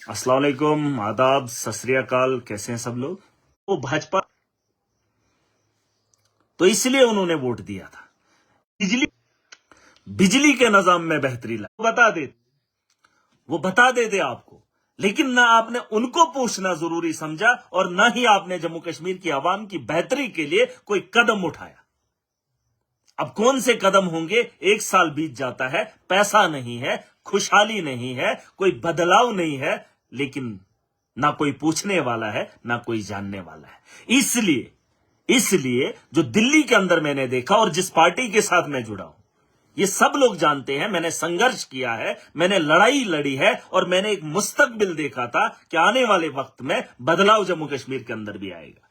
अस्सलाम वालेकुम, आदाब, सत श्री अकाल। कैसे हैं सब लोग? वो भाजपा, तो इसलिए उन्होंने वोट दिया था। बिजली बिजली के निजाम में बेहतरी ला वो बता देते आपको, लेकिन ना आपने उनको पूछना जरूरी समझा और ना ही आपने जम्मू कश्मीर की आवाम की बेहतरी के लिए कोई कदम उठाया। अब कौन से कदम होंगे? 1 साल बीत जाता है, पैसा नहीं है, खुशहाली नहीं है, कोई बदलाव नहीं है, लेकिन ना कोई पूछने वाला है, ना कोई जानने वाला है। इसलिए जो दिल्ली के अंदर मैंने देखा और जिस पार्टी के साथ मैं जुड़ा हूं, ये सब लोग जानते हैं, मैंने संघर्ष किया है, मैंने लड़ाई लड़ी है और मैंने एक मुस्तकबिल देखा था कि आने वाले वक्त में बदलाव जम्मू कश्मीर के अंदर भी आएगा।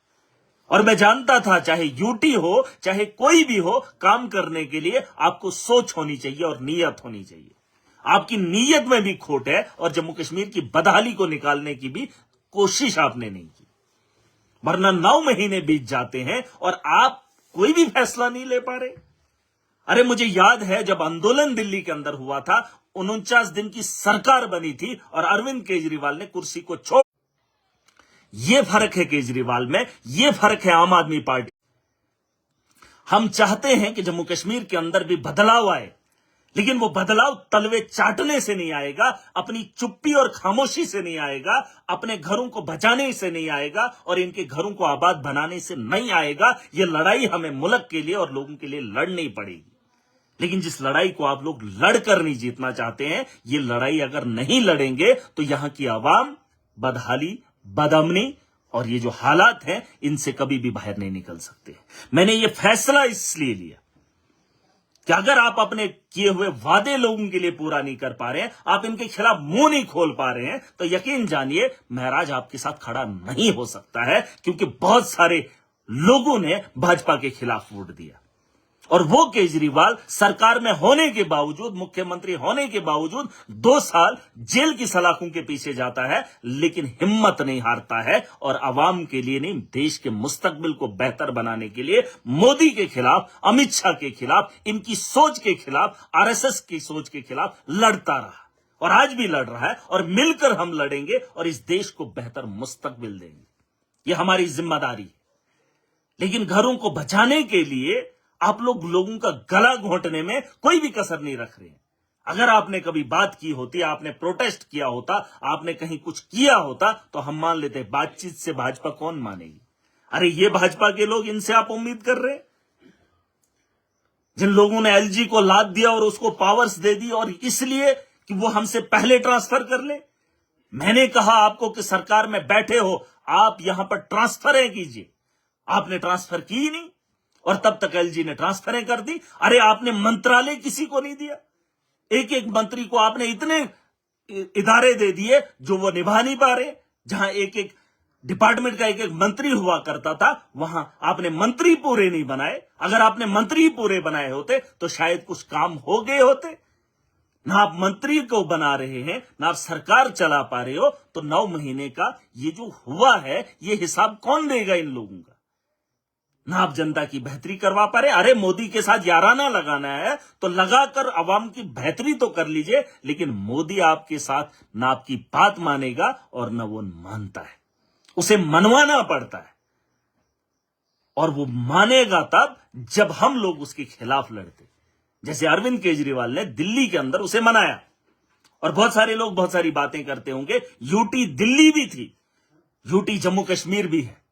और मैं जानता था, चाहे यूटी हो, चाहे कोई भी हो, काम करने के लिए आपको सोच होनी चाहिए और नीयत होनी चाहिए। आपकी नीयत में भी खोट है और जम्मू कश्मीर की बदहाली को निकालने की भी कोशिश आपने नहीं की। वरना 9 महीने बीत जाते हैं और आप कोई भी फैसला नहीं ले पा रहे। अरे मुझे याद है जब आंदोलन दिल्ली के अंदर हुआ था, 49 दिन की सरकार बनी थी और अरविंद केजरीवाल ने कुर्सी को छोड़। यह फर्क है केजरीवाल में, यह फर्क है आम आदमी पार्टी। हम चाहते हैं कि जम्मू कश्मीर के अंदर भी बदलाव आए, लेकिन वो बदलाव तलवे चाटने से नहीं आएगा, अपनी चुप्पी और खामोशी से नहीं आएगा, अपने घरों को बचाने से नहीं आएगा और इनके घरों को आबाद बनाने से नहीं आएगा। ये लड़ाई हमें मुल्क के लिए और लोगों के लिए लड़नी पड़ेगी। लेकिन जिस लड़ाई को आप लोग लड़कर नहीं जीतना चाहते हैं, ये लड़ाई अगर नहीं लड़ेंगे तो यहां की आवाम बदहाली, बदअमनी और ये जो हालात हैं, इनसे कभी भी बाहर नहीं निकल सकते। मैंने ये फैसला इसलिए लिया कि अगर आप अपने किए हुए वादे लोगों के लिए पूरा नहीं कर पा रहे हैं, आप इनके खिलाफ मुंह नहीं खोल पा रहे हैं, तो यकीन जानिए महराज आपके साथ खड़ा नहीं हो सकता है, क्योंकि बहुत सारे लोगों ने भाजपा के खिलाफ वोट दिया। और वो केजरीवाल सरकार में होने के बावजूद, मुख्यमंत्री होने के बावजूद 2 साल जेल की सलाखों के पीछे जाता है, लेकिन हिम्मत नहीं हारता है और अवाम के लिए नहीं, देश के मुस्तकबिल को बेहतर बनाने के लिए मोदी के खिलाफ, अमित शाह के खिलाफ, इनकी सोच के खिलाफ, आरएसएस की सोच के खिलाफ लड़ता रहा और आज भी लड़ रहा है। और मिलकर हम लड़ेंगे और इस देश को बेहतर मुस्तकबिल देंगे। यह हमारी जिम्मेदारी है। लेकिन घरों को बचाने के लिए आप लोगों का गला घोंटने में कोई भी कसर नहीं रख रहे हैं। अगर आपने कभी बात की होती, आपने प्रोटेस्ट किया होता, आपने कहीं कुछ किया होता, तो हम मान लेते। बातचीत से भाजपा कौन मानेगी? अरे ये भाजपा के लोग, इनसे आप उम्मीद कर रहे हैं? जिन लोगों ने एलजी को लाद दिया और उसको पावर्स दे दी, और इसलिए कि वो हमसे पहले ट्रांसफर कर ले। मैंने कहा आपको कि सरकार में बैठे हो, आप यहां पर ट्रांसफरें कीजिए। आपने ट्रांसफर की ही नहीं और तब तक एलजी ने ट्रांसफरें कर दी। अरे आपने मंत्रालय किसी को नहीं दिया। एक एक मंत्री को आपने इतने इदारे दे दिए जो वो निभा नहीं पा रहे। जहां एक एक डिपार्टमेंट का एक एक मंत्री हुआ करता था, वहां आपने मंत्री पूरे नहीं बनाए। अगर आपने मंत्री पूरे बनाए होते तो शायद कुछ काम हो गए होते। ना आप मंत्री को बना रहे हैं, ना आप सरकार चला पा रहे हो, तो 9 महीने का ये जो हुआ है, ये हिसाब कौन देगा इन लोगों का? ना आप जनता की बेहतरी करवा पा रहे। अरे मोदी के साथ याराना लगाना है तो लगाकर अवाम की बेहतरी तो कर लीजिए, लेकिन मोदी आपके साथ ना आपकी बात मानेगा और ना वो मानता है। उसे मनवाना पड़ता है और वो मानेगा तब जब हम लोग उसके खिलाफ लड़ते। जैसे अरविंद केजरीवाल ने दिल्ली के अंदर उसे मनाया। और बहुत सारे लोग बहुत सारी बातें करते होंगे, यूटी दिल्ली भी थी, यूटी जम्मू कश्मीर भी है।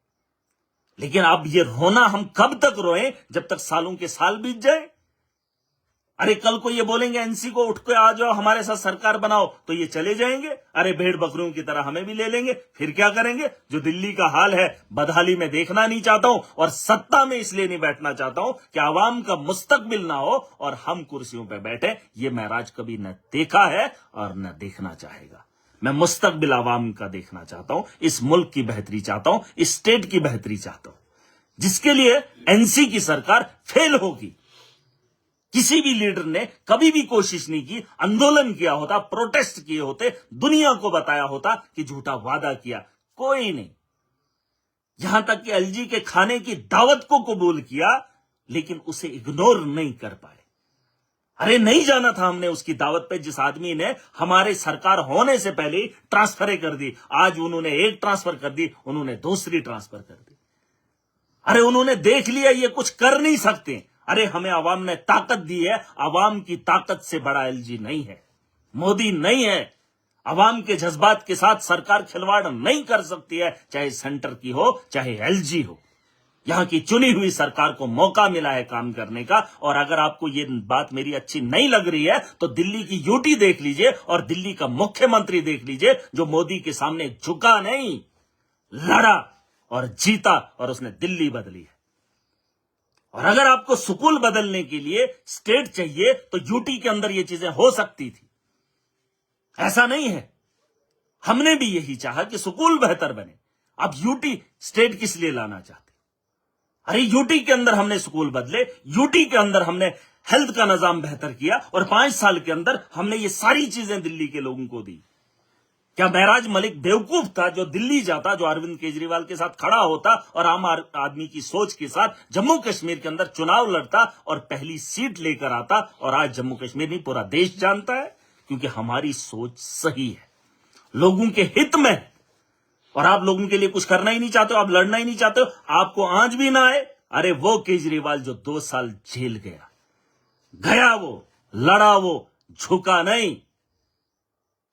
लेकिन अब ये रोना हम कब तक रोएं? जब तक सालों के साल बीत जाए। अरे कल को ये बोलेंगे एनसी को, उठ के आ जाओ हमारे साथ सरकार बनाओ, तो ये चले जाएंगे। अरे भेड़ बकरियों की तरह हमें भी ले लेंगे। फिर क्या करेंगे? जो दिल्ली का हाल है, बदहाली में देखना नहीं चाहता हूं और सत्ता में इसलिए नहीं बैठना चाहता हूं कि आवाम का मुस्तकबिल ना हो और हम कुर्सियों पर बैठे। ये महराज कभी न देखा है और न देखना चाहेगा। मैं मुस्तकबिल आवाम का देखना चाहता हूं, इस मुल्क की बेहतरी चाहता हूं, इस स्टेट की बेहतरी चाहता हूं, जिसके लिए एनसी की सरकार फेल होगी। किसी भी लीडर ने कभी भी कोशिश नहीं की, आंदोलन किया होता, प्रोटेस्ट किए होते, दुनिया को बताया होता कि झूठा वादा किया, कोई नहीं। यहां तक कि एलजी के खाने की दावत को कबूल किया, लेकिन उसे इग्नोर नहीं कर पाए। अरे नहीं जाना था हमने उसकी दावत पे, जिस आदमी ने हमारे सरकार होने से पहले ही ट्रांसफर कर दी। आज उन्होंने एक ट्रांसफर कर दी, उन्होंने दूसरी ट्रांसफर कर दी। अरे उन्होंने देख लिया ये कुछ कर नहीं सकते। अरे हमें आवाम ने ताकत दी है, आवाम की ताकत से बड़ा एलजी नहीं है, मोदी नहीं है। आवाम के जज्बात के साथ सरकार खिलवाड़ नहीं कर सकती है, चाहे सेंटर की हो चाहे एलजी हो। यहां की चुनी हुई सरकार को मौका मिला है काम करने का। और अगर आपको ये बात मेरी अच्छी नहीं लग रही है तो दिल्ली की यूटी देख लीजिए और दिल्ली का मुख्यमंत्री देख लीजिए, जो मोदी के सामने झुका नहीं, लड़ा और जीता और उसने दिल्ली बदली है। और अगर आपको स्कूल बदलने के लिए स्टेट चाहिए तो यूटी के अंदर ये चीजें हो सकती थी, ऐसा नहीं है। हमने भी यही चाहा कि स्कूल बेहतर बने। अब यूटी स्टेट किस लिए लाना चाहते? अरे यूटी के अंदर हमने स्कूल बदले, यूटी के अंदर हमने हेल्थ का निजाम बेहतर किया और 5 साल के अंदर हमने ये सारी चीजें दिल्ली के लोगों को दी। क्या महराज मलिक बेवकूफ था जो दिल्ली जाता, जो अरविंद केजरीवाल के साथ खड़ा होता और आम आदमी की सोच के साथ जम्मू कश्मीर के अंदर चुनाव लड़ता और पहली सीट लेकर आता? और आज जम्मू कश्मीर नहीं, पूरा देश जानता है, क्योंकि हमारी सोच सही है, लोगों के हित में है। और आप लोगों के लिए कुछ करना ही नहीं चाहते हो, आप लड़ना ही नहीं चाहते हो, आपको आंच भी ना आए। अरे वो केजरीवाल जो 2 साल जेल गया वो, लड़ा वो, झुका नहीं।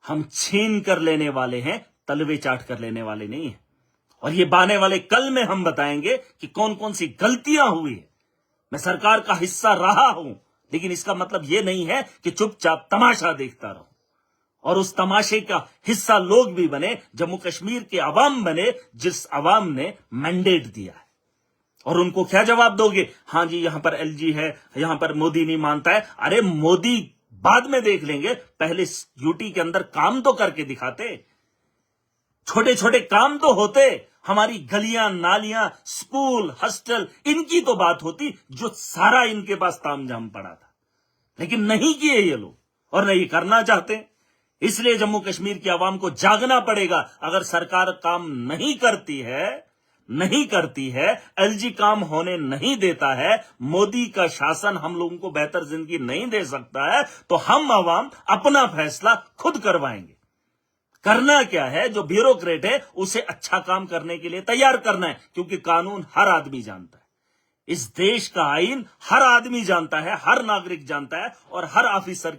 हम छीन कर लेने वाले हैं, तलवे चाट कर लेने वाले नहीं हैं। और ये आने वाले कल में हम बताएंगे कि कौन कौन सी गलतियां हुई है। मैं सरकार का हिस्सा रहा हूं, लेकिन इसका मतलब यह नहीं है कि चुपचाप तमाशा देखता रहूं। और उस तमाशे का हिस्सा लोग भी बने, जम्मू कश्मीर के अवाम बने, जिस अवाम ने मैंडेट दिया है। और उनको क्या जवाब दोगे? हां जी, यहां पर एलजी है, यहां पर मोदी नहीं मानता है। अरे मोदी बाद में देख लेंगे, पहले यूटी के अंदर काम तो करके दिखाते, छोटे छोटे काम तो होते। हमारी गलियां, नालियां, स्कूल, हॉस्टल, इनकी तो बात होती, जो सारा इनके पास तामझाम पड़ा था। लेकिन नहीं किए ये लोग, और नहीं करना चाहते। इसलिए जम्मू कश्मीर की आवाम को जागना पड़ेगा। अगर सरकार काम नहीं करती है, एलजी काम होने नहीं देता है, मोदी का शासन हम लोगों को बेहतर जिंदगी नहीं दे सकता है, तो हम आवाम अपना फैसला खुद करवाएंगे। करना क्या है? जो ब्यूरोक्रेट है उसे अच्छा काम करने के लिए तैयार करना है, क्योंकि कानून हर आदमी जानता है, इस देश का आईन हर आदमी जानता है, हर नागरिक जानता है, और हर ऑफिसर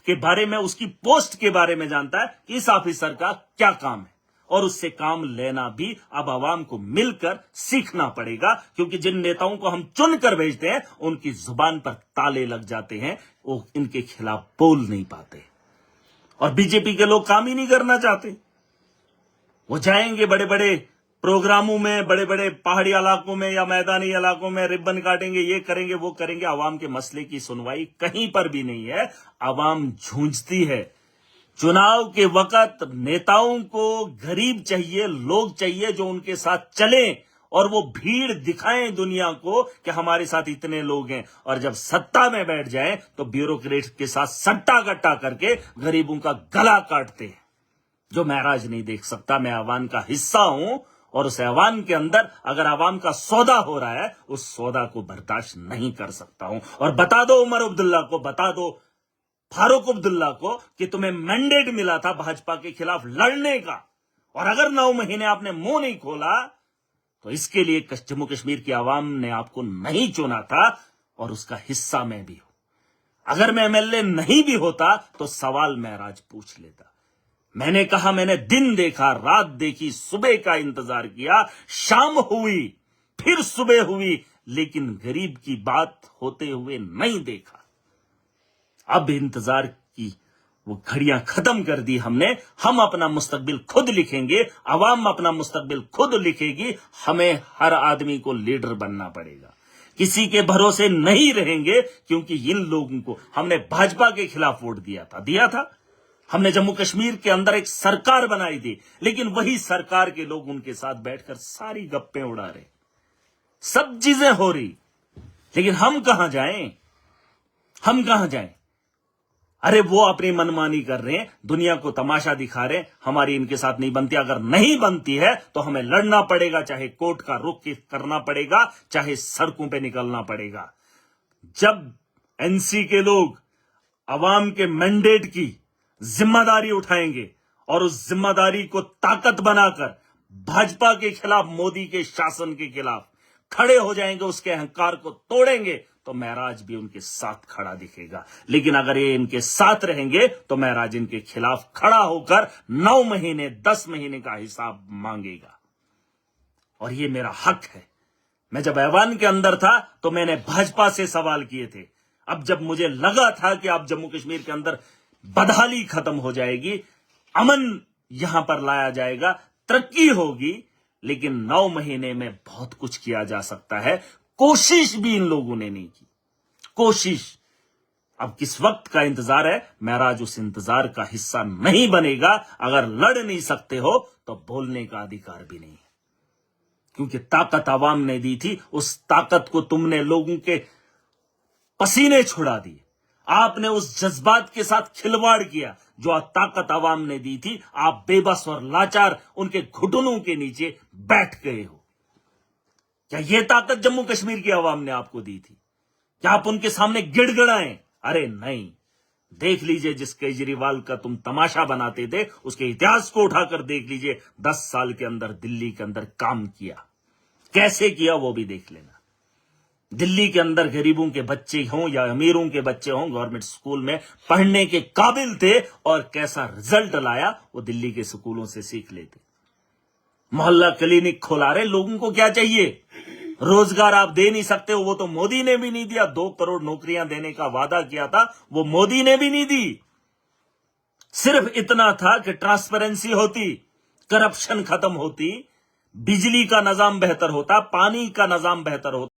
के बारे में, उसकी पोस्ट के बारे में जानता है कि इस ऑफिसर का क्या काम है। और उससे काम लेना भी अब आवाम को मिलकर सीखना पड़ेगा, क्योंकि जिन नेताओं को हम चुनकर भेजते हैं उनकी जुबान पर ताले लग जाते हैं, वो इनके खिलाफ बोल नहीं पाते। और बीजेपी के लोग काम ही नहीं करना चाहते। वो जाएंगे बड़े बड़े प्रोग्रामों में, बड़े बड़े पहाड़ी इलाकों में या मैदानी इलाकों में, रिबन काटेंगे, ये करेंगे वो करेंगे। आवाम के मसले की सुनवाई कहीं पर भी नहीं है। आवाम झूंझती है। चुनाव के वक्त नेताओं को गरीब चाहिए, लोग चाहिए जो उनके साथ चले और वो भीड़ दिखाएं दुनिया को कि हमारे साथ इतने लोग हैं। और जब सत्ता में बैठ जाएं तो ब्यूरोक्रेट के साथ सट्टा गट्टा करके गरीबों का गला काटते हैं, जो महराज नहीं देख सकता। मैं आवाम का हिस्सा हूं, और उस आवाम के अंदर अगर आवाम का सौदा हो रहा है, उस सौदा को बर्दाश्त नहीं कर सकता हूं। और बता दो उमर अब्दुल्ला को, बता दो फारूक अब्दुल्ला को कि तुम्हें मैंडेट मिला था भाजपा के खिलाफ लड़ने का, और अगर 9 महीने आपने मुंह नहीं खोला तो इसके लिए जम्मू कश्मीर की आवाम ने आपको नहीं चुना था, और उसका हिस्सा मैं भी हूं। अगर मैं एमएलए नहीं भी होता तो सवाल महराज पूछ लेता। मैंने कहा, मैंने दिन देखा, रात देखी, सुबह का इंतजार किया, शाम हुई, फिर सुबह हुई, लेकिन गरीब की बात होते हुए नहीं देखा। अब इंतजार की वो घड़ियां खत्म कर दी हमने। हम अपना मुस्तकबिल खुद लिखेंगे, अवाम अपना मुस्तकबिल खुद लिखेगी। हमें हर आदमी को लीडर बनना पड़ेगा, किसी के भरोसे नहीं रहेंगे, क्योंकि इन लोगों को हमने भाजपा के खिलाफ वोट दिया था। हमने जम्मू कश्मीर के अंदर एक सरकार बनाई थी, लेकिन वही सरकार के लोग उनके साथ बैठकर सारी गप्पे उड़ा रहे, सब चीजें हो रही, लेकिन हम कहां जाएं? अरे वो अपनी मनमानी कर रहे हैं, दुनिया को तमाशा दिखा रहे हैं। हमारी इनके साथ नहीं बनती। अगर नहीं बनती है तो हमें लड़ना पड़ेगा, चाहे कोर्ट का रुख करना पड़ेगा, चाहे सड़कों पे निकलना पड़ेगा। जब एनसी के लोग अवाम के मैंडेट की जिम्मेदारी उठाएंगे और उस जिम्मेदारी को ताकत बनाकर भाजपा के खिलाफ, मोदी के शासन के खिलाफ खड़े हो जाएंगे, उसके अहंकार को तोड़ेंगे, तो महराज भी उनके साथ खड़ा दिखेगा। लेकिन अगर ये इनके साथ रहेंगे तो महराज इनके खिलाफ खड़ा होकर 9 महीने 10 महीने का हिसाब मांगेगा। और ये मेरा हक है। मैं जब ऐवान के अंदर था तो मैंने भाजपा से सवाल किए थे। अब जब मुझे लगा था कि अब जम्मू कश्मीर के अंदर बदहाली खत्म हो जाएगी, अमन यहां पर लाया जाएगा, तरक्की होगी, लेकिन 9 महीने में बहुत कुछ किया जा सकता है। कोशिश भी इन लोगों ने नहीं की। कोशिश अब किस वक्त का इंतजार है, महराज उस इंतजार का हिस्सा नहीं बनेगा। अगर लड़ नहीं सकते हो तो बोलने का अधिकार भी नहीं, क्योंकि ताकत आवाम ने दी थी, उस ताकत को तुमने लोगों के पसीने छुड़ा दिए। आपने उस जज्बात के साथ खिलवाड़ किया जो ताकत आवाम ने दी थी। आप बेबस और लाचार उनके घुटनों के नीचे बैठ गए हो। क्या यह ताकत जम्मू कश्मीर की आवाम ने आपको दी थी? क्या आप उनके सामने गिड़गिड़ाएं? अरे नहीं। देख लीजिए, जिस केजरीवाल का तुम तमाशा बनाते थे, उसके इतिहास को उठाकर देख लीजिए। 10 साल के अंदर दिल्ली के अंदर काम किया, कैसे किया वो भी देख लेना। दिल्ली के अंदर गरीबों के बच्चे हों या अमीरों के बच्चे हों, गवर्नमेंट स्कूल में पढ़ने के काबिल थे और कैसा रिजल्ट लाया वो दिल्ली के स्कूलों से सीख लेते। मोहल्ला क्लिनिक खोला रहे। लोगों को क्या चाहिए? रोजगार आप दे नहीं सकते हो, वो तो मोदी ने भी नहीं दिया। 2 करोड़ नौकरियां देने का वादा किया था, वो मोदी ने भी नहीं दी। सिर्फ इतना था कि ट्रांसपेरेंसी होती, करप्शन खत्म होती, बिजली का निजाम बेहतर होता, पानी का निजाम बेहतर होता।